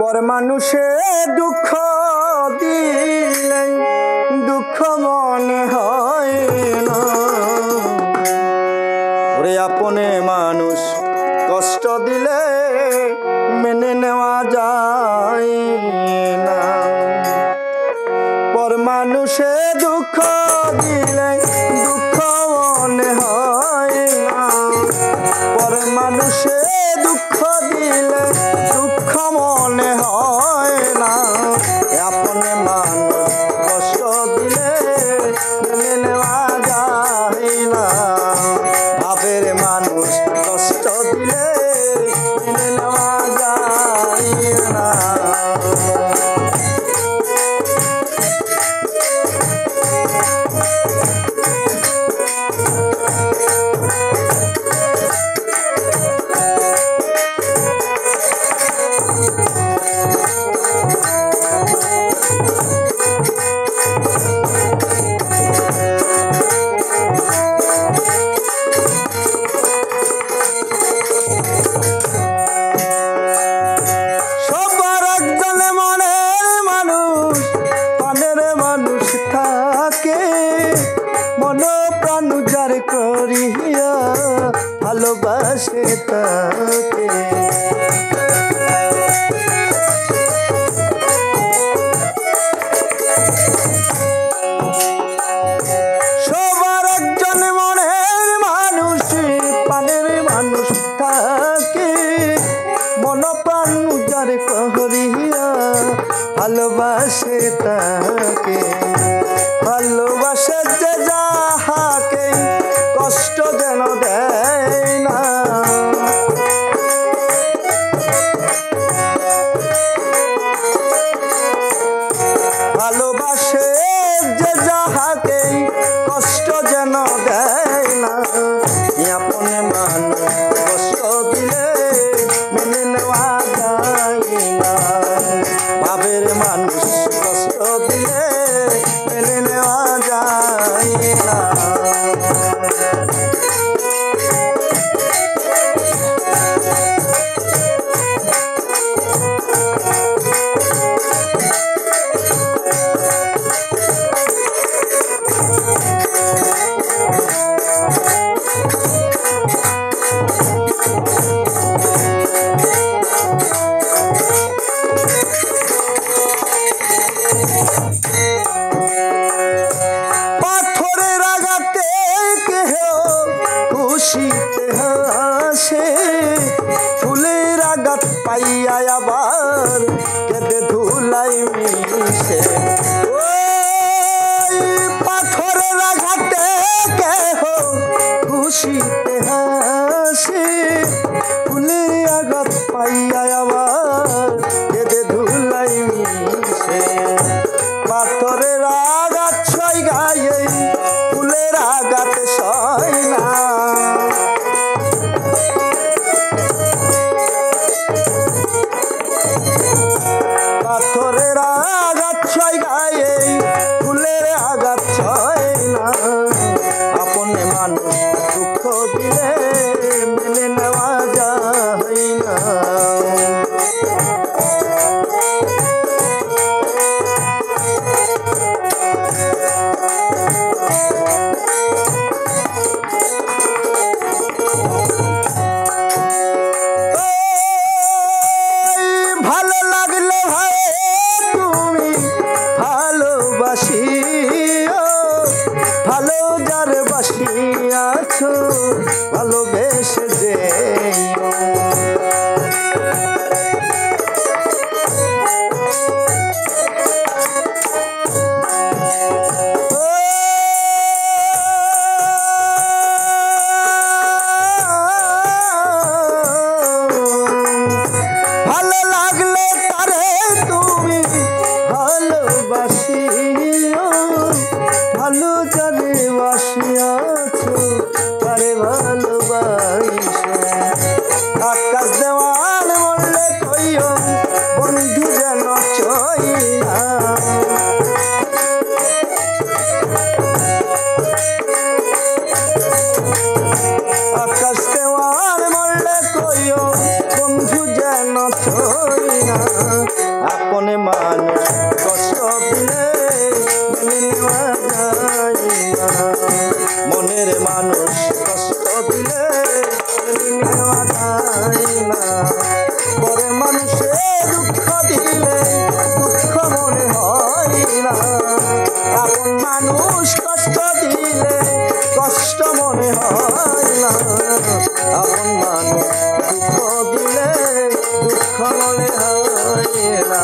পর মানুষে দুঃখ দিলে দুঃখ মনে হয় না ওরে আপনে মানুষ কষ্ট দিলে মেনে নেওয়া যায় না পর মানুষে দুঃখ দিলে দুঃখ মনে হয় না পর মানুষে দুঃখ দিলে দুঃখ মনে হয় না আপনে মানুষ কষ্ট দিলে মেনে নেওয়া যায় না ভাবের মানুষ কষ্ট দিলে মেনে নেওয়া যায় না করিয়া ভালোবাসে তাকে সবার একজন মনের মানুষ প্রাণের মানুষ থাকে মন প্রাণ উজাড় করিয়া ভালোবাসে তাকে ভালোবাসে যে যাহাকে কষ্ট যেন দেয় না ভালোবাসে যে যাহাকে কষ্ট যেন দেয় না আপনে মানুষ কষ্ট দিলে মেনে নেওয়া যায় না ভাবের মানুষ কষ্ট দিলে মেনে নেওয়া যায় না পাথরের আঘাতে কেহ খুশিতে হাসে ফুলের আঘাত পাইয়া আবার কেঁদে ধুলাই মিশে পাথরের আঘাতে কেহ খুশিতে হাসে ফুলের আঘাত পাইয়া আবার কেঁদে ধুলাই মিশে পাথরের আঘাত সই গায়ে ফুলের আঘাত সয় না পাথরের আঘাত সই গায়ে ফুলের আঘাত সয় না আপনে মানুষ দুঃখ দিলে মেনে নেওয়া যায় না ভালো লাগলে ভাই তুমি মানুষ কষ্ট দিলে কষ্ট মনে হয় না, আপন মানুষ দুঃখ দিলে দুঃখ মনে হয় না।